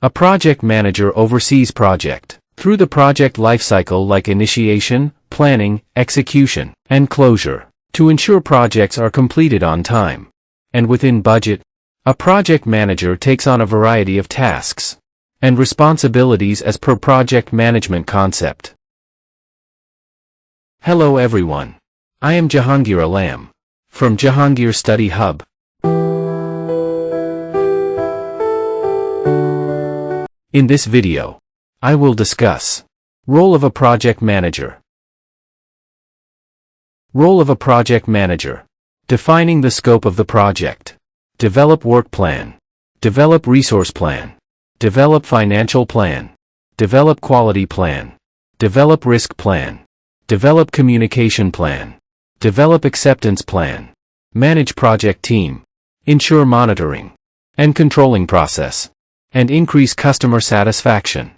A project manager oversees project through the project lifecycle like initiation, planning, execution, and closure to ensure projects are completed on time and within budget. A project manager takes on a variety of tasks and responsibilities as per project management concept. Hello everyone. I am Jahangir Alam from Jahangir Study Hub. In this video, I will discuss role of a project manager. Role of a project manager. Defining the scope of the project. Develop work plan. Develop resource plan. Develop financial plan. Develop quality plan. Develop risk plan. Develop communication plan. Develop acceptance plan. Manage project team. Ensure monitoring and controlling process. And increase customer satisfaction.